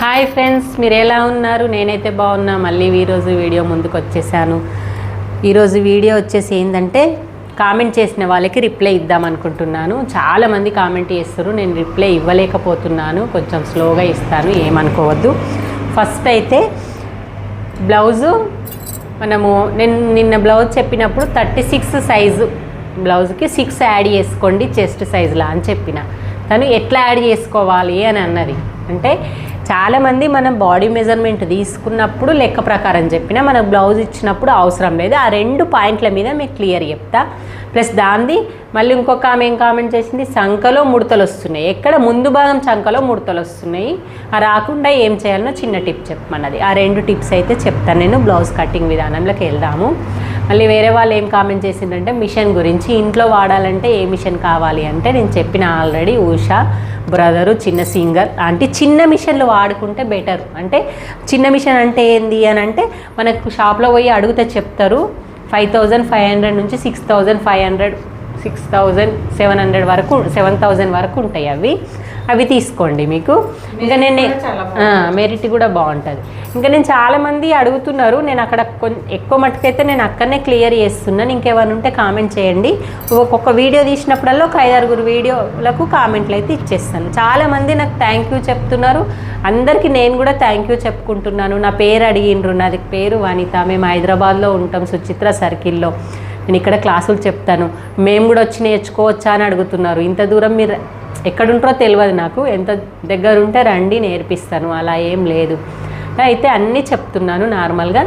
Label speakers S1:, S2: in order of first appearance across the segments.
S1: Hi friends, మీరు ఎలా ఉన్నారు? నేనైతే బాగున్నా. మళ్ళీ ఈరోజు వీడియో ముందుకు వచ్చేసాను. ఈరోజు వీడియో వచ్చేసి ఏంటంటే కామెంట్ చేసిన వాళ్ళకి రిప్లై ఇద్దాం అనుకుంటున్నాను. చాలామంది కామెంట్ చేస్తారు, నేను రిప్లై ఇవ్వలేకపోతున్నాను, కొంచెం స్లోగా ఇస్తాను, ఏమనుకోవద్దు. ఫస్ట్ అయితే బ్లౌజు నేను నిన్న బ్లౌజ్ చెప్పినప్పుడు 36 సైజు బ్లౌజ్కి 6 యాడ్ చేసుకోండి చెస్ట్ సైజులా అని చెప్పిన. తను ఎట్లా యాడ్ చేసుకోవాలి అని అన్నది. అంటే చాలామంది మనం బాడీ మెజర్మెంట్ తీసుకున్నప్పుడు లెక్క ప్రకారం చెప్పినా మనకు బ్లౌజ్ ఇచ్చినప్పుడు అవసరం లేదు. ఆ 2 పాయింట్ల మీద మీకు క్లియర్ చెప్తా. ప్లస్ దాన్ని మళ్ళీ ఇంకొక ఆమె ఏం కామెంట్ చేసింది, సంకలో ముడతలు వస్తున్నాయి, ఎక్కడ ముందు భాగం చంకలో ముడతలు వస్తున్నాయి, ఆ రాకుండా ఏం చేయాలనో చిన్న టిప్ చెప్పమన్నది. ఆ 2 టిప్స్ అయితే చెప్తాను నేను. బ్లౌజ్ కటింగ్ విధానంలోకి వెళ్దాము. మళ్ళీ వేరే వాళ్ళు ఏం కామెంట్ చేసిందంటే మిషన్ గురించి, ఇంట్లో వాడాలంటే ఏ మిషన్ కావాలి అంటే నేను చెప్పిన ఆల్రెడీ ఉషా బ్రదరు చిన్న సింగర్ అంటే చిన్న మిషన్లు వాడుకుంటే బెటర్. అంటే చిన్న మిషన్ అంటే ఏంది అని అంటే మనకు షాప్లో పోయి అడిగితే చెప్తారు 5500 నుంచి 6500 6700 వరకు 7000 వరకు ఉంటాయి. అవి తీసుకోండి. మీకు ఇంకా నేను మెరిట్ కూడా బాగుంటుంది. ఇంకా నేను చాలామంది అడుగుతున్నారు, నేను అక్కడ ఎక్కువ మట్టుకైతే నేను అక్కడనే క్లియర్ చేస్తున్నాను. ఇంకేమైనా ఉంటే కామెంట్ చేయండి. ఒక్కొక్క వీడియో తీసినప్పుడల్లా ఒక 5-6 వీడియోలకు కామెంట్లు అయితే ఇచ్చేస్తాను. చాలామంది నాకు థ్యాంక్ యూ చెప్తున్నారు. అందరికీ నేను కూడా థ్యాంక్ యూ చెప్పుకుంటున్నాను. నా పేరు అడిగిండ్రు. నాది పేరు వనిత. మేము హైదరాబాద్లో ఉంటాం, సుచిత్ర సర్కిల్లో. నేను ఇక్కడ క్లాసులు చెప్తాను. మేము కూడా వచ్చి నేర్చుకోవచ్చా అని అడుగుతున్నారు. ఇంత దూరం మీరు ఎక్కడుంటారో తెలియదు నాకు, ఎంత దగ్గర ఉంటే రండి నేర్పిస్తాను, అలా ఏం లేదు. అయితే అన్నీ చెప్తున్నాను నార్మల్గా.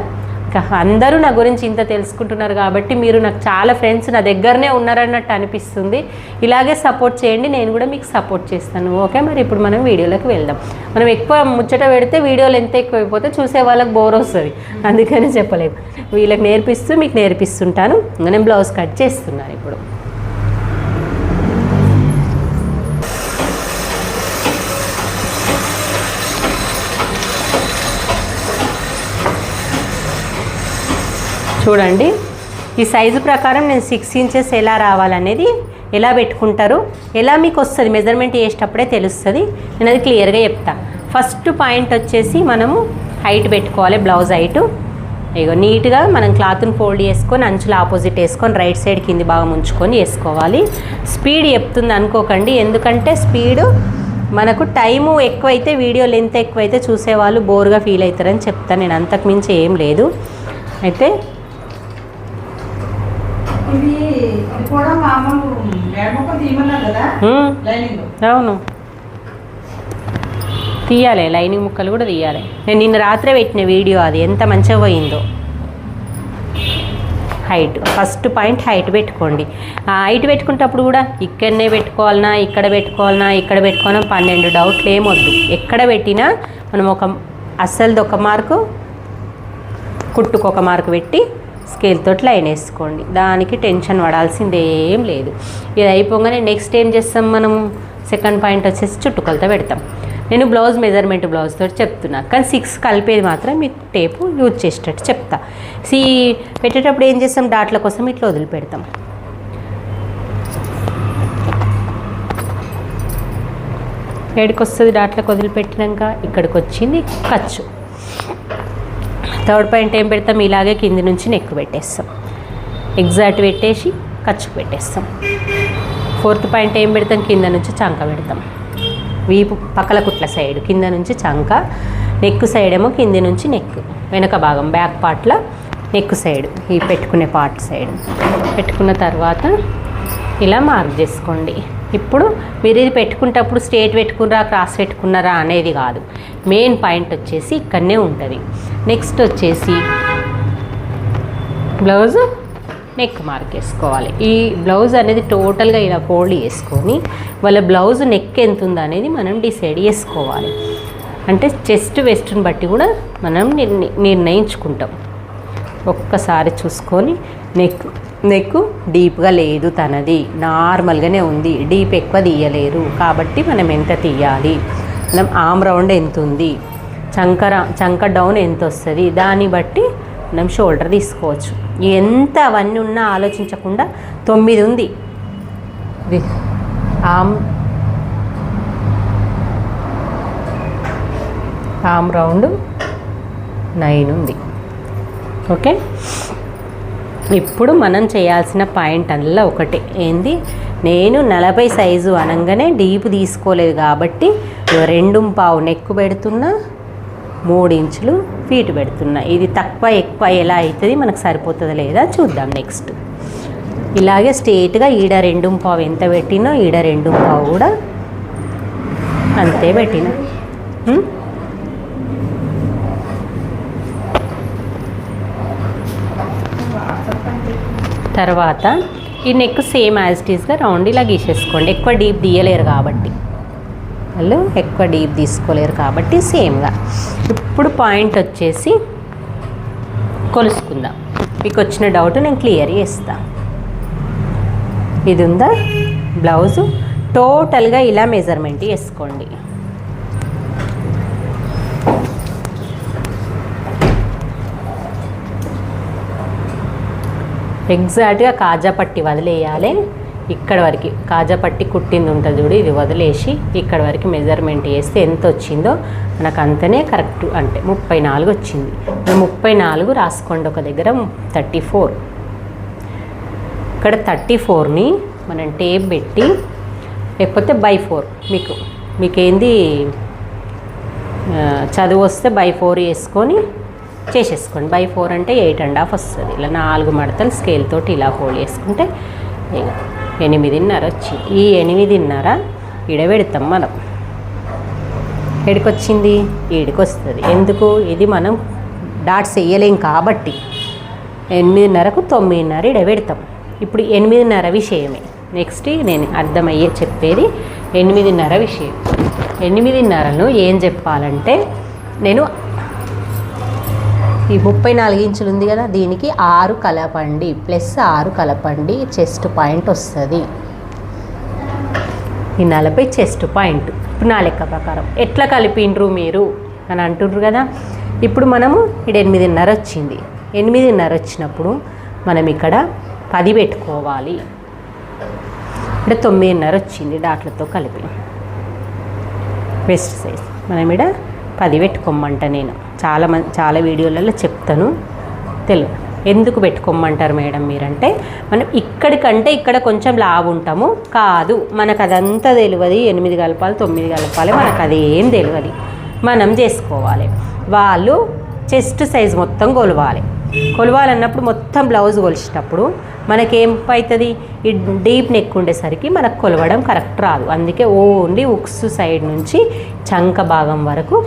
S1: అందరూ నా గురించి ఇంత తెలుసుకుంటున్నారు కాబట్టి మీరు నాకు చాలా ఫ్రెండ్స్ నా దగ్గరనే ఉన్నారన్నట్టు అనిపిస్తుంది. ఇలాగే సపోర్ట్ చేయండి, నేను కూడా మీకు సపోర్ట్ చేస్తాను. ఓకే, మరి ఇప్పుడు మనం వీడియోలోకి వెళ్దాం. మనం ఎక్కువ ముచ్చట పెడితే వీడియోలు ఎంత ఎక్కువైపోతే చూసే వాళ్ళకి బోర్ వస్తుంది, అందుకని చెప్పలేము. వీళ్ళకి నేర్పిస్తూ మీకు నేర్పిస్తుంటాను. నేను బ్లౌజ్ కట్ చేస్తున్నాను ఇప్పుడు. చూడండి, ఈ సైజు ప్రకారం నేను 6 ఇంచెస్ ఎలా రావాలనేది ఎలా పెట్టుకుంటారు, ఎలా మీకు వస్తుంది మెజర్మెంట్ చేసేటప్పుడే తెలుస్తుంది. నేను అది క్లియర్గా చెప్తాను. ఫస్ట్ పాయింట్ వచ్చేసి మనము హైట్ పెట్టుకోవాలి. బ్లౌజ్ హైటు ఇగో నీట్గా మనం క్లాత్ని ఫోల్డ్ చేసుకొని అంచులు ఆపోజిట్ వేసుకొని రైట్ సైడ్ కింది భాగం ఉంచుకొని వేసుకోవాలి. స్పీడ్ చెప్తుంది అనుకోకండి, ఎందుకంటే స్పీడు మనకు టైము ఎక్కువైతే వీడియో లెంత్ ఎక్కువైతే చూసేవాళ్ళు బోర్గా ఫీల్ అవుతారని చెప్తాను నేను. అంతకుమించి ఏం లేదు. అయితే అవును, తీయాలి, లైనింగ్ ముక్కలు కూడా తీయాలి. నేను నిన్న రాత్రే పెట్టిన వీడియో, అది ఎంత మంచిగా పోయిందో. హైట్ ఫస్ట్ పాయింట్ హైట్ పెట్టుకోండి. ఆ హైట్ పెట్టుకునేటప్పుడు కూడా ఇక్కడనే పెట్టుకోవాలన్నా ఇక్కడ పెట్టుకోవాలన్నా ఇక్కడ పెట్టుకోవాలన్నా 12 డౌట్లు ఏమొద్దు. ఎక్కడ పెట్టినా మనం అస్సలది ఒక మార్కు, కుట్టుకు ఒక మార్కు పెట్టి స్కేల్ తోటి లైన్ వేసుకోండి. దానికి టెన్షన్ పడాల్సింది ఏం లేదు. ఇది అయిపోగానే నెక్స్ట్ ఏం చేస్తాం, మనం సెకండ్ పాయింట్ వచ్చేసి చుట్టుకొలత పెడతాం. నేను బ్లౌజ్ మెజర్మెంట్ బ్లౌజ్ తోటి చెప్తున్నా, కానీ 6 కలిపేది మాత్రం మీకు టేపు యూజ్ చేసేటట్టు చెప్తా. పెట్టేటప్పుడు ఏం చేస్తాం, డాట్ల కోసం ఇట్లా వదిలిపెడతాం. ఏడికి వస్తుంది డాట్లకు వదిలిపెట్టినాక ఇక్కడికి వచ్చింది ఖర్చు. థర్డ్ పాయింట్ ఏం పెడతాం, ఇలాగే కింది నుంచి నెక్ పెట్టేస్తాం, ఎగ్జాక్ట్ పెట్టేసి ఖర్చు పెట్టేస్తాం. ఫోర్త్ పాయింట్ ఏం పెడతాం, కింద నుంచి చంక పెడతాం. వీపు పక్కల కుట్ల సైడ్ కింద నుంచి చంక, నెక్ సైడ్ ఏమో కింది నుంచి నెక్, వెనక భాగం బ్యాక్ పార్ట్లో నెక్ సైడ్, ఈ పెట్టుకునే పార్ట్ సైడ్ పెట్టుకున్న తర్వాత ఇలా మార్క్ చేసుకోండి. ఇప్పుడు మీరు ఇది పెట్టుకునేటప్పుడు స్ట్రేట్ పెట్టుకున్నారా క్రాస్ పెట్టుకున్నారా అనేది కాదు, మెయిన్ పాయింట్ వచ్చేసి ఇక్కడనే ఉంటుంది. నెక్స్ట్ వచ్చేసి బ్లౌజ్ నెక్ మార్క్ వేసుకోవాలి. ఈ బ్లౌజ్ అనేది టోటల్గా ఇలా ఫోల్డ్ చేసుకొని వాళ్ళ బ్లౌజ్ నెక్ ఎంత ఉందో అనేది మనం డిసైడ్ చేసుకోవాలి. అంటే చెస్ట్ వెస్ట్ని బట్టి కూడా మనం నిర్ణయించుకుంటాం. ఒక్కసారి చూసుకొని నెక్ డీప్గా లేదు, తనది నార్మల్గానే ఉంది, డీప్ ఎక్కువ తీయలేరు కాబట్టి మనం ఎంత తీయాలి, మనం ఆమ్ రౌండ్ ఎంత ఉంది, చంక డౌన్ ఎంత వస్తుంది, దాన్ని బట్టి మనం షోల్డర్ తీసుకోవచ్చు. ఎంత అవన్నీ ఉన్నా ఆలోచించకుండా 9 ఉంది ఆమ్ ఆమ్ రౌండ్ 9 ఉంది. ఓకే, ఇప్పుడు మనం చేయాల్సిన పాయింట్ అందులో ఒకటే ఏంది, నేను 40 సైజు అనగానే డీప్ తీసుకోలేదు కాబట్టి 2.5 నెక్ పెడుతున్నా, 3 ఇంచులు ఫీట్ పెడుతున్నా. ఇది తక్కువ ఎక్కువ ఎలా అవుతుంది మనకు సరిపోతుందా లేదా చూద్దాం. నెక్స్ట్ ఇలాగే స్ట్రేట్గా ఈడ 2.5 ఎంత పెట్టినో ఈడ 2.5 కూడా అంతే పెట్టిన. తర్వాత ఈ నెక్ సేమ్ యాజ్ ఇట్ ఈస్గా రౌండ్ ఇలా గీసేసుకోండి. ఎక్కువ డీప్ తీయలేరు కాబట్టి, వాళ్ళు ఎక్కువ డీప్ తీసుకోలేరు కాబట్టి సేమ్గా. ఇప్పుడు పాయింట్ వచ్చేసి కొలుసుకుందాం. మీకు వచ్చిన డౌట్ నేను క్లియర్ చేస్తాను. ఇది ఉందా బ్లౌజు, టోటల్గా ఇలా మెజర్మెంట్ వేసుకోండి. ఎగ్జాక్ట్గా కాజా పట్టి వదిలేయాలి. ఇక్కడ వరకు కాజా పట్టి కుట్టింది ఉంటుంది చూడు, ఇది వదిలేసి ఇక్కడ వరకు మెజర్మెంట్ వేస్తే ఎంత వచ్చిందో మనకు అంతనే కరెక్ట్. అంటే 34 వచ్చింది. 34 రాసుకోండి. ఒక దగ్గర 34. ఇక్కడ 34ని మనం టేప్ పెట్టి లేకపోతే by4 మీకేంది చదువు వస్తే by4 వేసుకొని చేసేసుకోండి. by4 అంటే 8.5 వస్తుంది. ఇలా 4 మడతలు స్కేల్ తోటి ఇలా హోల్డ్ చేసుకుంటే 8.5 వచ్చింది. ఈ 8.5 ఇడబెడతాం మనం. ఎడికొచ్చింది, ఈడికి వస్తుంది. ఎందుకు, ఇది మనం డాట్స్ వేయలేం కాబట్టి 8.5కు 9.5 ఇడబెడతాం. ఇప్పుడు 8.5 విషయమే నెక్స్ట్ నేను అర్థమయ్యే చెప్పేది. 8.5 విషయం. 8.5ను ఏం చెప్పాలంటే, నేను ఈ 34 ఇంచులు ఉంది కదా, దీనికి 6 కలపండి +6 కలపండి, చెస్ట్ పాయింట్ వస్తుంది. ఈ 40 చెస్ట్ పాయింట్. ఇప్పుడు నా లెక్క ప్రకారం ఎట్లా కలిపిండ్రు మీరు అని అంటుండ్రు కదా. ఇప్పుడు మనము ఇక్కడ 8.5 వచ్చింది. 8.5 వచ్చినప్పుడు మనం ఇక్కడ 10 పెట్టుకోవాలి. ఇక్కడ 9.5 వచ్చింది డాట్లతో కలిపి. వెస్ట్ సైజ్ మనం ఇక్కడ 10 పెట్టుకోమంట. నేను చాలా వీడియోలలో చెప్తాను. ఎందుకు పెట్టుకోమంటారు మేడం మీరంటే, మనం ఇక్కడికంటే ఇక్కడ కొంచెం లావు ఉంటాము కాదు, మనకు అదంతా తెలియదు. 8 కలపాలి 9 కలపాలి మనకు అదేం తెలియదు, మనం చేసుకోవాలి. వాళ్ళు చెస్ట్ సైజ్ మొత్తం కొలవాలన్నప్పుడు మొత్తం బ్లౌజ్ కొలిచేటప్పుడు మనకేం అవుతుంది, ఈ డీప్ నెక్ ఉండేసరికి మనకు కొలవడం కరెక్ట్ రాదు. అందుకే ఓన్లీ ఉక్స్ సైడ్ నుంచి చంక భాగం వరకు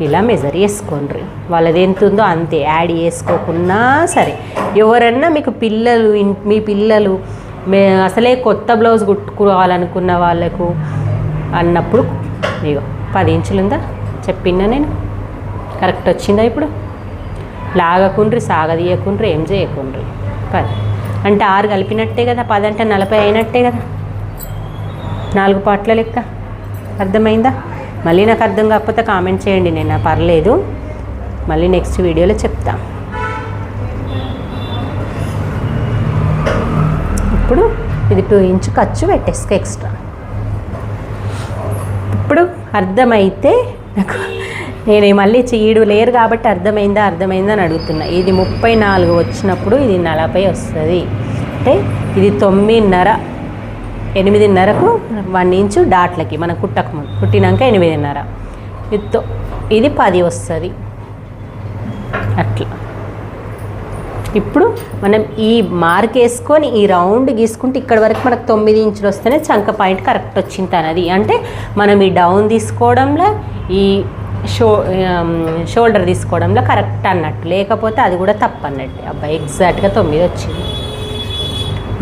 S1: ఇలా మెజర్ చేసుకోండి. వాళ్ళది ఎంత ఉందో అంతే, యాడ్ చేసుకోకున్నా సరే. ఎవరన్నా మీకు మీ పిల్లలు అసలే కొత్త బ్లౌజ్ కుట్టుకోవాలనుకున్న వాళ్ళకు అన్నప్పుడు ఇగో 10 ఇంచులు ఉందా చెప్పినా నేను, కరెక్ట్ వచ్చిందా? ఇప్పుడు లాగకుండ్రి, సాగదీయకుండ్రి, ఏం చేయకుండ్రి. 10 అంటే 6 కలిపినట్టే కదా, 10 అంటే 40 అయినట్టే కదా, 4 పార్ట్ల లెక్క. అర్థమైందా? మళ్ళీ నాకు అర్థం కాకపోతే కామెంట్ చేయండి, నేను పర్లేదు, మళ్ళీ నెక్స్ట్ వీడియోలో చెప్తా. ఇప్పుడు ఇది 2 ఇంచు ఖర్చు పెట్టేసుకో ఎక్స్ట్రా. ఇప్పుడు అర్థమైతే నాకు, నేను మళ్ళీ ఈడు లేరు కాబట్టి అర్థమైందా అని అడుగుతున్నా. ఇది 34 వచ్చినప్పుడు ఇది 40 వస్తుంది. అంటే ఇది 9.5, 8.5కు 1 ఇంచు డాట్లకి మనం కుట్టకముందు, కుట్టినాక 8.5, ఇది 10 వస్తుంది అట్లా. ఇప్పుడు మనం ఈ మార్క్ వేసుకొని ఈ రౌండ్ గీసుకుంటే ఇక్కడ వరకు మనకు 9 ఇంచులు వస్తేనే చంక పాయింట్ కరెక్ట్ వచ్చింది అన్నది. అంటే మనం ఈ డౌన్ తీసుకోవడంలో, ఈ షోల్డర్ తీసుకోవడంలో కరెక్ట్ అన్నట్టు, లేకపోతే అది కూడా తప్పు అన్నట్టు. అబ్బాయి ఎగ్జాక్ట్గా 9 వచ్చింది.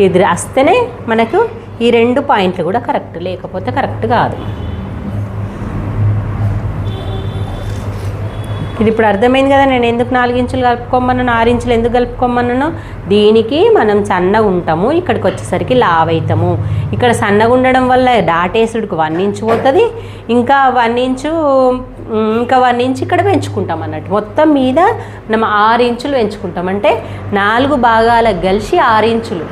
S1: ఇది వస్తేనే మనకు ఈ 2 పాయింట్లు కూడా కరెక్ట్, లేకపోతే కరెక్ట్ కాదు. ఇది ఇప్పుడు అర్థమైంది కదా నేను ఎందుకు 4 ఇంచులు కలుపుకోమన్నాను, 6 ఇంచులు ఎందుకు కలుపుకోమన్నాను. దీనికి మనం సన్నగా ఉంటాము, ఇక్కడికి వచ్చేసరికి లావ్ అవుతాము. ఇక్కడ సన్నగా ఉండడం వల్ల డాటేసుడికి 1 ఇంచు పోతుంది, ఇంకా 1 ఇంచు ఇక్కడ పెంచుకుంటాం అన్నట్టు. మొత్తం మీద మనం 6 ఇంచులు పెంచుకుంటాం. అంటే 4 భాగాలకు కలిసి 6 ఇంచులు,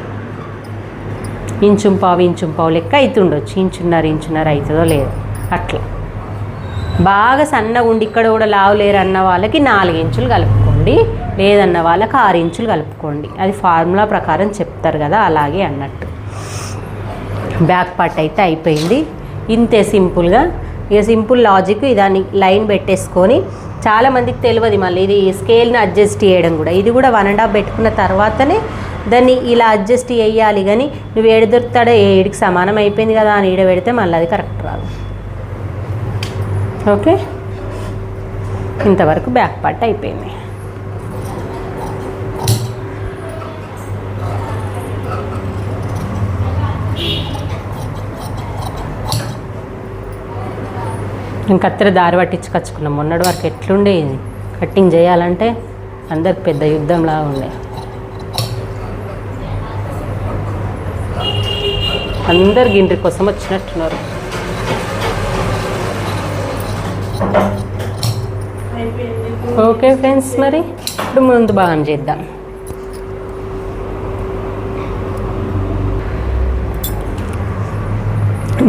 S1: ఇంచుంపావు లెక్క అవుతుండొచ్చు. ఇంచున్నర అవుతుందో లేదో అట్లా. బాగా సన్నగా ఉండి ఇక్కడ కూడా లావు లేరు అన్న వాళ్ళకి 4 ఇంచులు కలుపుకోండి, లేదన్న వాళ్ళకి 6 ఇంచులు కలుపుకోండి. అది ఫార్ములా ప్రకారం చెప్తారు కదా, అలాగే అన్నట్టు. బ్యాక్ పార్ట్ అయితే అయిపోయింది. ఇంతే సింపుల్గా. ఇక సింపుల్ లాజిక్ దాన్ని లైన్ పెట్టేసుకొని, చాలామందికి తెలియదు మళ్ళీ ఇది స్కేల్ని అడ్జస్ట్ చేయడం కూడా. ఇది కూడా 1.5 పెట్టుకున్న తర్వాతనే దాన్ని ఇలా అడ్జస్ట్ చేయాలి. కానీ నువ్వు ఏడు దొరుకుతాడో ఏడికి సమానం అయిపోయింది కదా అని ఈడ పెడితే మళ్ళీ అది కరెక్ట్ రాదు. ఓకే, ఇంతవరకు బ్యాక్ పార్ట్ అయిపోయింది. నేను కత్తెర దారి పట్టించుకొచ్చుకున్నాం. మొన్నటి వరకు ఎట్లుండే కట్టింగ్ చేయాలంటే అందరికి పెద్ద యుద్ధంలా ఉండే. అందరు గిండ్రి కోసం వచ్చినట్టున్నారు. ఓకే ఫ్రెండ్స్, మరి ఇప్పుడు ముందు భాగం చేద్దాం.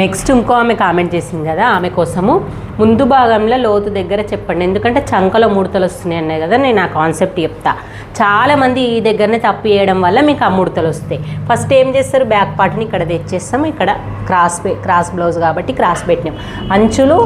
S1: నెక్స్ట్ ఇంకో ఆమె కామెంట్ చేసింది కదా, ఆమె కోసము ముందు భాగంలో లోతు దగ్గర చెప్పండి. ఎందుకంటే చంకలో ముడతలు వస్తున్నాయి అన్నాయి కదా, నేను ఆ కాన్సెప్ట్ చెప్తా. చాలామంది ఈ దగ్గరనే తప్పు చేయడం వల్ల మీకు ఆ ముడతలు వస్తాయి. ఫస్ట్ ఏం చేస్తారు, బ్యాక్ పార్ట్ని ఇక్కడ తెచ్చేస్తాం. ఇక్కడ క్రాస్ బ్లౌజ్ కాబట్టి క్రాస్ పెట్టినాం. అంచులు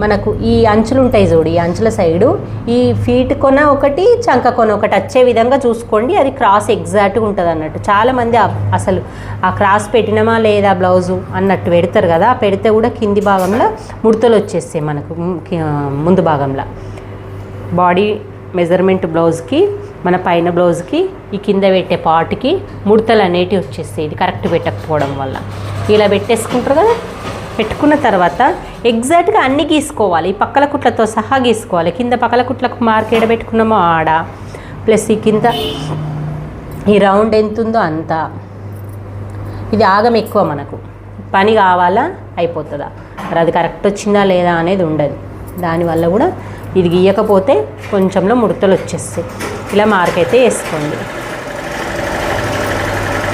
S1: మనకు ఈ అంచులు ఉంటాయి చూడు, ఈ అంచుల సైడు ఈ ఫీట్ కొన ఒకటి, చంక కొన ఒకటి వచ్చే విధంగా చూసుకోండి. అది క్రాస్ ఎగ్జాక్ట్గా ఉంటుంది అన్నట్టు. చాలామంది అసలు ఆ క్రాస్ పెట్టినమా లేదా బ్లౌజు అన్నట్టు పెడతారు కదా, పెడితే కూడా కింది భాగంలో ముడతలు వచ్చేస్తాయి మనకు. ముందు భాగంలో బాడీ మెజర్మెంట్ బ్లౌజ్కి, మన పైన బ్లౌజ్కి, ఈ కింద పెట్టే పార్ట్కి ముడతలు అనేటివి వచ్చేస్తాయి. ఇది కరెక్ట్ పెట్టకపోవడం వల్ల. ఇలా పెట్టేసుకుంటారు కదా, పెట్టుకున్న తర్వాత ఎగ్జాక్ట్గా అన్నీ గీసుకోవాలి. ఈ పక్కల కుట్లతో సహా గీసుకోవాలి. కింద పక్కల కుట్లకు మార్క్ ఏడ పెట్టుకున్నామో ఆడ, ప్లస్ ఈ కింద ఈ రౌండ్ ఎంత ఉందో అంత. ఇది ఆగం ఎక్కువ, మనకు పని కావాలా అయిపోతుందా, మరి అది కరెక్ట్ వచ్చిందా లేదా అనేది ఉండదు. దానివల్ల కూడా ఇది గీయకపోతే కొంచెంలో ముడతలు వచ్చేస్తాయి. ఇలా మార్క్ అయితే వేసుకోండి.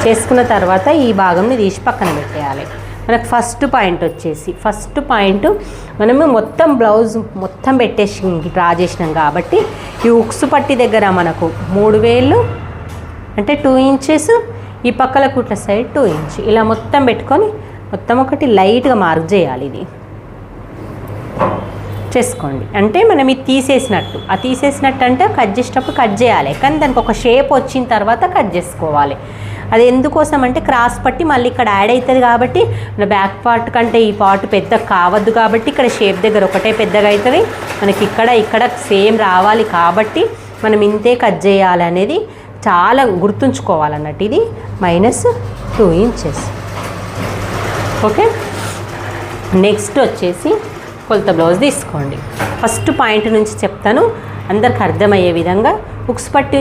S1: చేసుకున్న తర్వాత ఈ భాగంని తీసి పక్కన పెట్టేయాలి. మనకు ఫస్ట్ పాయింట్ వచ్చేసి, ఫస్ట్ పాయింట్ మనము మొత్తం బ్లౌజ్ మొత్తం పెట్టేసి డ్రా చేసినాం కాబట్టి ఈ ఉక్సు పట్టి దగ్గర మనకు 3 వేళ్ళు అంటే 2 ఇంచెస్, ఈ పక్కల కుట్ల సైడ్ 2 ఇంచ్, ఇలా మొత్తం పెట్టుకొని మొత్తం ఒకటి లైట్గా మార్క్ చేయాలి. ఇది చేసుకోండి. అంటే మనం ఇది తీసేసినట్టు, ఆ తీసేసినట్టు అంటే కట్ చేసేటప్పుడు కట్ చేయాలి, కానీ దానికి ఒక షేప్ వచ్చిన తర్వాత కట్ చేసుకోవాలి. అది ఎందుకోసం అంటే క్రాస్ పట్టి మళ్ళీ ఇక్కడ యాడ్ అవుతుంది కాబట్టి, మన బ్యాక్ పార్ట్ కంటే ఈ పార్ట్ పెద్ద కావద్దు కాబట్టి ఇక్కడ షేప్ దగ్గర ఒకటే పెద్దగా అవుతుంది. మనకి ఇక్కడ సేమ్ రావాలి కాబట్టి మనం ఇంతే కట్ చేయాలి అనేది చాలా గుర్తుంచుకోవాలన్నట్టు. ఇది -2 ఇంచెస్. ఓకే, నెక్స్ట్ వచ్చేసి కొలత బ్లౌజ్ తీసుకోండి. ఫస్ట్ పాయింట్ నుంచి చెప్తాను, అందరికి అర్థమయ్యే విధంగా. ఉక్స్ పట్టి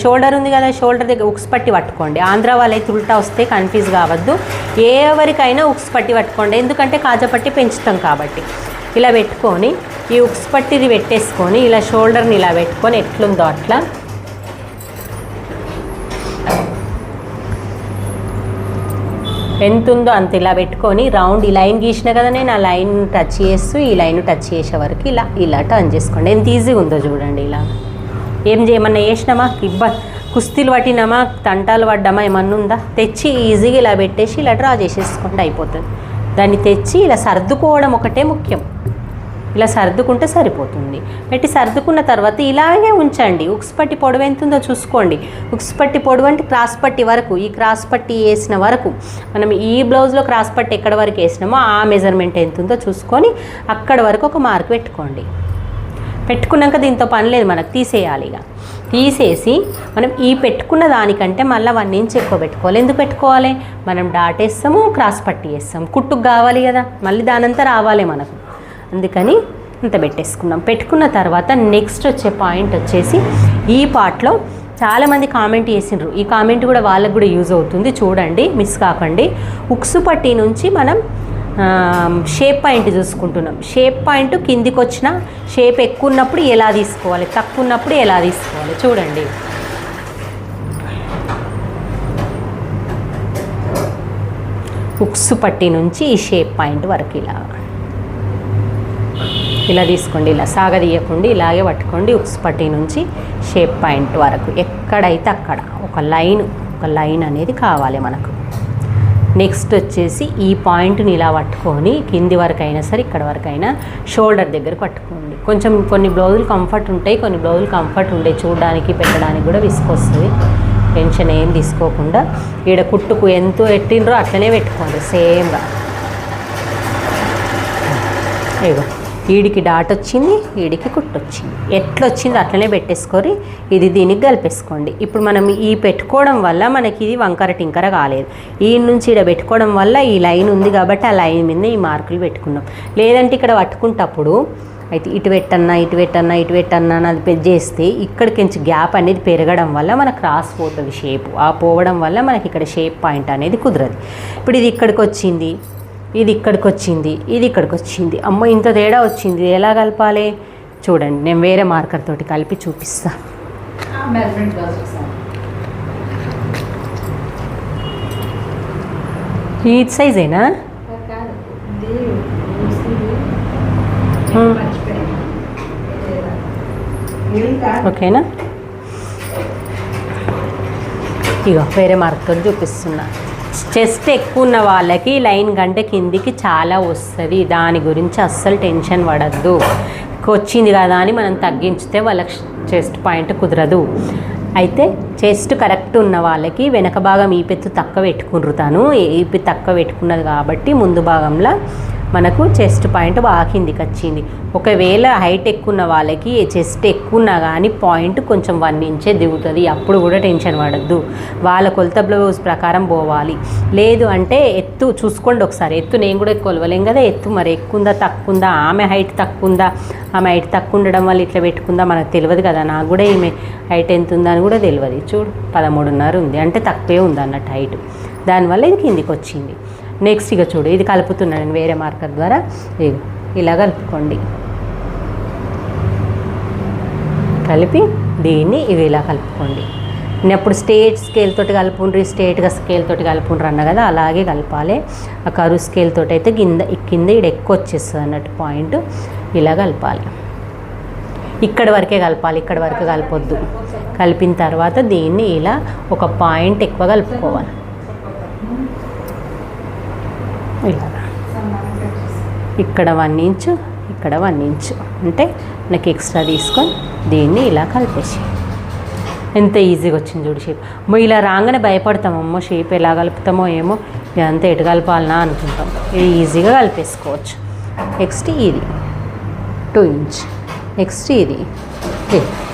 S1: షోల్డర్ ఉంది కదా, షోల్డర్ దగ్గర ఉక్స్ పట్టి పట్టుకోండి. ఆంధ్ర వాళ్ళైతే ఉల్టా వస్తే కన్ఫ్యూజ్ కావద్దు. ఎవరికైనా ఉక్స్ పట్టి పట్టుకోండి, ఎందుకంటే కాజపట్టి పెంచుతాం కాబట్టి. ఇలా పెట్టుకొని ఈ ఉక్స్ పట్టిది పెట్టేసుకొని ఇలా షోల్డర్ని ఇలా పెట్టుకొని ఎట్లుందో అట్లా ఎంత ఉందో అంత ఇలా పెట్టుకొని రౌండ్ ఈ లైన్ గీసిన కదా, నేను ఆ లైన్ టచ్ చేస్తూ ఈ లైన్ టచ్ చేసే వరకు ఇలా టర్న్ చేసుకోండి. ఎంత ఈజీగా ఉందో చూడండి. ఇలా ఏం చేయమన్నా వేసినామా, కుస్తీలు పట్టినామా, తంటాలు పడ్డామా, ఏమన్నా ఉందా, తెచ్చి ఈజీగా ఇలా పెట్టేసి ఇలా డ్రా చేసేసుకుంటే అయిపోతుంది. దాన్ని తెచ్చి ఇలా సర్దుకోవడం ఒకటే ముఖ్యం. ఇలా సర్దుకుంటే సరిపోతుంది. పెట్టి సర్దుకున్న తర్వాత ఇలాగే ఉంచండి. ఉక్స్ పట్టి పొడవు ఎంత ఉందో చూసుకోండి. ఉక్స్ పట్టి పొడవు అంటే క్రాస్ పట్టి వరకు, ఈ క్రాస్ పట్టి వేసిన వరకు, మనం ఈ బ్లౌజ్లో క్రాస్ పట్టి ఎక్కడ వరకు వేసినామో ఆ మెజర్మెంట్ ఎంత ఉందో చూసుకొని అక్కడ వరకు ఒక మార్క్ పెట్టుకోండి. పెట్టుకున్నాక దీంతో పని లేదు, మనకు తీసేయాలి. ఇక తీసేసి మనం ఈ పెట్టుకున్న దానికంటే మళ్ళీ 1 ఇంచ్ ఎక్కువ పెట్టుకోవాలి. ఎందుకు పెట్టుకోవాలి, మనం డాట్ వేస్తాము, క్రాస్ పట్టి వేస్తాము, కుట్టుకు కావాలి కదా, మళ్ళీ దానంతా రావాలి మనకు. అందుకని ఇంత పెట్టేసుకున్నాం. పెట్టుకున్న తర్వాత నెక్స్ట్ వచ్చే పాయింట్ వచ్చేసి ఈ పార్ట్లో చాలామంది కామెంట్ చేసిండ్రు. ఈ కామెంట్ కూడా వాళ్ళకు కూడా యూజ్ అవుతుంది, చూడండి, మిస్ కాకండి. ఉక్సు పట్టి నుంచి మనం షేప్ పాయింట్ చూసుకుంటున్నాం. షేప్ పాయింట్ కిందికి వచ్చిన షేప్ ఎక్కువ ఉన్నప్పుడు ఎలా తీసుకోవాలి, తక్కువ ఉన్నప్పుడు ఎలా తీసుకోవాలి చూడండి. ఉక్సు పట్టి నుంచి ఈ షేప్ పాయింట్ వరకు ఇలా తీసుకోండి, ఇలా సాగదీయకుండా ఇలాగే పట్టుకోండి. ఉక్స్ పట్టి నుంచి షేప్ పాయింట్ వరకు ఎక్కడైతే అక్కడ ఒక లైన్ అనేది కావాలి మనకు. నెక్స్ట్ వచ్చేసి ఈ పాయింట్ని ఇలా పట్టుకొని కింది వరకు అయినా సరే ఇక్కడ వరకు అయినా షోల్డర్ దగ్గర పట్టుకోండి. కొంచెం కొన్ని బ్లౌజులు కంఫర్ట్ ఉంటాయి, కొన్ని బ్లౌజులు కంఫర్ట్ ఉంటాయి, చూడడానికి పెట్టడానికి కూడా విసుకొస్తుంది. టెన్షన్ ఏం తీసుకోకుండా ఈడ కుట్టుకు ఎంత పెట్టినరో అట్లనే పెట్టుకోండి సేమ్గా. ఇగో ఈడికి డాట్ వచ్చింది, ఈడికి కుట్టు వచ్చింది, ఎట్లా వచ్చింది అట్లనే పెట్టేసుకొని ఇది దీనికి కలిపేసుకోండి. ఇప్పుడు మనం ఈ పెట్టుకోవడం వల్ల మనకి ఇది వంకర టింకర కాలేదు. ఈ నుంచి ఇక్కడ పెట్టుకోవడం వల్ల ఈ లైన్ ఉంది కాబట్టి ఆ లైన్ మీద ఈ మార్కులు పెట్టుకున్నాం. లేదంటే ఇక్కడ పట్టుకుంటప్పుడు అయితే ఇటు పెట్టన్నా అది చేస్తే ఇక్కడికించి గ్యాప్ అనేది పెరగడం వల్ల మనకు క్రాస్ పోతుంది షేప్. ఆ పోవడం వల్ల మనకి ఇక్కడ షేప్ పాయింట్ అనేది కుదరదు. ఇప్పుడు ఇది ఇక్కడికి వచ్చింది, ఇది ఇక్కడికి వచ్చింది, ఇది ఇక్కడికి వచ్చింది. అమ్మో ఇంత తేడా వచ్చింది, ఎలా కలపాలి చూడండి. నేను వేరే మార్కర్ తోటి కలిపి చూపిస్తా. ఈ సైజేనా? ఓకేనా? ఇగో వేరే మార్కర్ చూపిస్తున్నా. చెస్ట్ ఎక్కువ ఉన్న వాళ్ళకి లైన్ గంట కిందికి చాలా వస్తుంది, దాని గురించి అస్సలు టెన్షన్ పడద్దు. వచ్చింది కదా అని మనం తగ్గించితే వాళ్ళకి చెస్ట్ పాయింట్ కుదరదు. అయితే చెస్ట్ కరెక్ట్ ఉన్న వాళ్ళకి వెనక భాగం ఈ పెత్తు తక్కువ పెట్టుకుంటారు. తాను ఈ పెత్తు తక్కువ పెట్టుకున్నది కాబట్టి ముందు భాగంలో మనకు చెస్ట్ పాయింట్ బాగా కిందికి వచ్చింది. ఒకవేళ హైట్ ఎక్కువ ఉన్న వాళ్ళకి చెస్ట్ ఎక్కువ ఉన్నా కానీ పాయింట్ కొంచెం 1 ఇంచే దిగుతుంది. అప్పుడు కూడా టెన్షన్ పడద్దు, వాళ్ళ కొలత బ్లౌజ్ ప్రకారం పోవాలి. లేదు అంటే ఎత్తు చూసుకోండి ఒకసారి. ఎత్తు నేను కూడా కొలవలేం కదా, ఎత్తు మరి ఎక్కువ ఉందా తక్కువ ఉందా, ఆమె హైట్ తక్కువ ఉందా, ఆమె హైట్ తక్కువ ఉండడం వల్ల ఇట్లా పెట్టుకుందా మనకు తెలియదు కదా. నాకు కూడా ఈమె హైట్ ఎంత ఉందా అని కూడా తెలియదు. చూడు 13.5 ఉంది, అంటే తక్కువే ఉంది అన్నట్టు హైట్, దానివల్ల ఇది కిందికి వచ్చింది. నెక్స్ట్ ఇక చూడు, ఇది కలుపుతున్నాను నేను వేరే మార్కర్ ద్వారా. ఇలా కలుపుకోండి, కలిపి దీన్ని ఇవి ఇలా కలుపుకోండి. నేను అప్పుడు స్ట్రేట్ స్కేల్ తోటి కలుపుండ్రి, స్ట్రేట్గా స్కేల్ తోటి కలుపుండ్రి అన్న కదా, అలాగే కలపాలి. ఆ కరువు స్కేల్ తోటి అయితే కింద ఇక్కడ ఎక్కువ వచ్చేస్తుంది అన్నట్టు పాయింట్. ఇలా కలపాలి, ఇక్కడ వరకే కలపాలి, ఇక్కడ వరకు కలపొద్దు. కలిపిన తర్వాత దీన్ని ఇలా ఒక పాయింట్ ఎక్కువ కలుపుకోవాలి. ఇలా ఇక్కడ 1 ఇంచు, ఇక్కడ 1 ఇంచు, అంటే నాకు ఎక్స్ట్రా తీసుకొని దీన్ని ఇలా కలిపేసి ఎంత ఈజీగా వచ్చింది చూడు షేప్. ఇలా రాగానే భయపడతామమ్మో షేప్ ఎలా కలుపుతామో ఏమో, ఇదంతా ఎటు కలపాలనా అనుకుంటాం. ఇది ఈజీగా కలిపేసుకోవచ్చు. నెక్స్ట్ ఇది 2 ఇంచ్, నెక్స్ట్ ఇది.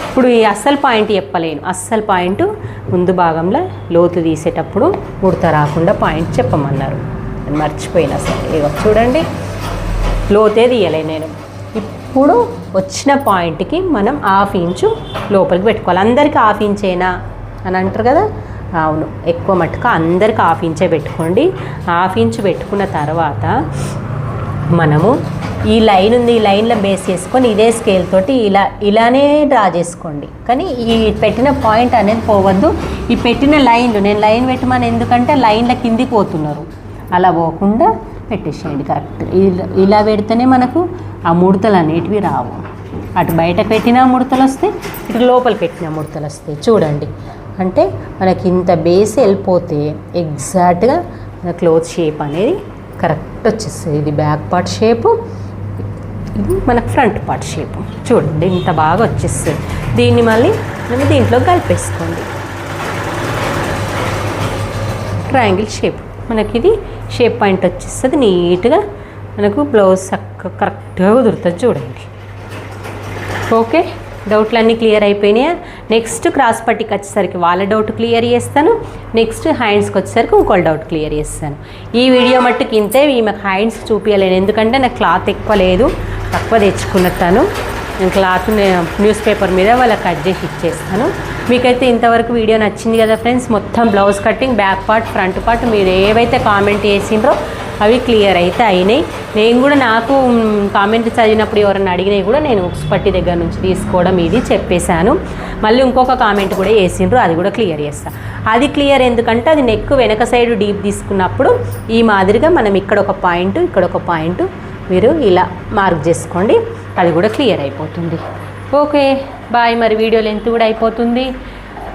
S1: ఇప్పుడు ఈ అస్సలు పాయింట్ చెప్పలేను. అస్సలు పాయింట్ ముందు భాగంలో లోతు తీసేటప్పుడు ముడత రాకుండా పాయింట్ చెప్పమన్నారు, మర్చిపోయినా సరే. ఇక చూడండి, లోతే తీయలే నేను. ఇప్పుడు వచ్చిన పాయింట్కి మనం 1/2 ఇంచు లోపలికి పెట్టుకోవాలి. అందరికీ 1/2 ఇంచేనా అని అంటారు కదా, అవును, ఎక్కువ మట్టుకు అందరికీ 1/2 ఇంచే పెట్టుకోండి. 1/2 ఇంచు పెట్టుకున్న తర్వాత మనము ఈ లైన్ ఉంది, ఈ లైన్లో బేస్ చేసుకొని ఇదే స్కేల్ తోటి ఇలానే డ్రా చేసుకోండి. కానీ ఈ పెట్టిన పాయింట్ అనేది పోవద్దు. ఈ పెట్టిన లైన్లు నేను లైన్ పెట్టమని ఎందుకంటే లైన్ల కిందికి పోతున్నారు, అలా పోకుండా పెట్టేసేయండి కరెక్ట్. ఇలా పెడితేనే మనకు ఆ ముడతలు అనేటివి రావు. అటు బయట పెట్టిన ముడతలు వస్తాయి, ఇటు లోపల పెట్టిన ముడతలు వస్తాయి. చూడండి, అంటే మనకి ఇంత బేస్ వెళ్ళిపోతే ఎగ్జాక్ట్గా మన క్లోత్ షేప్ అనేది కరెక్ట్ వచ్చేస్తుంది. ఇది బ్యాక్ పార్ట్ షేపు, ఇది మనకు ఫ్రంట్ పార్ట్ షేపు. చూడండి ఇంత బాగా వచ్చేస్తుంది. దీన్ని మళ్ళీ మనం దీంట్లో కలిపేసుకోండి. ట్రయాంగిల్ షేప్ మనకి ఇది షేప్ పాయింట్ వచ్చేస్తుంది. నీట్గా మనకు బ్లౌజ్ కరెక్ట్గా కుదురుతుంది. చూడండి, ఓకే. డౌట్లన్నీ క్లియర్ అయిపోయినాయా? నెక్స్ట్ క్రాస్ పట్టికి వచ్చేసరికి వాళ్ళ డౌట్ క్లియర్ చేస్తాను. నెక్స్ట్ హ్యాండ్స్కి వచ్చేసరికి ఇంకోళ్ళ డౌట్ క్లియర్ చేస్తాను. ఈ వీడియో మట్టుకు ఇంతే. ఈమెకు హ్యాండ్స్ చూపించలేను ఎందుకంటే నాకు క్లాత్ ఎక్కువ లేదు, తక్కువ తెచ్చుకున్నట్టాను. నేను క్లాత్ న్యూస్ పేపర్ మీద వాళ్ళకి కట్ చేసి ఇచ్చేస్తాను. మీకైతే ఇంతవరకు వీడియో నచ్చింది కదా ఫ్రెండ్స్. మొత్తం blouse cutting, back part, front part మీరు ఏవైతే కామెంట్ చేసిండ్రో అవి క్లియర్ అయితే అయినాయి. నేను కూడా నాకు కామెంట్ చదివినప్పుడు ఎవరైనా అడిగినవి కూడా నేను ఉక్స్ పట్టి దగ్గర నుంచి తీసుకోవడం ఇది చెప్పేశాను. మళ్ళీ ఇంకొక కామెంట్ కూడా వేసిండ్రు, అది కూడా క్లియర్ చేస్తాను. అది క్లియర్ ఎందుకంటే అది నెక్ వెనక సైడ్ డీప్ తీసుకున్నప్పుడు ఈ మాదిరిగా మనం ఇక్కడ ఒక పాయింట్, ఇక్కడ ఒక పాయింట్ మీరు ఇలా మార్క్ చేసుకోండి, అది కూడా క్లియర్ అయిపోతుంది. Okay bye. మరి వీడియో లెంత్ కూడా అయిపోతుంది.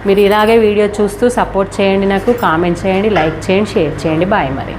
S1: మీరు ఇలాగే వీడియో చూస్తూ సపోర్ట్ చేయండి, నాకు కామెంట్ చేయండి, లైక్ చేయండి, షేర్ చేయండి. బాయ్ మరి.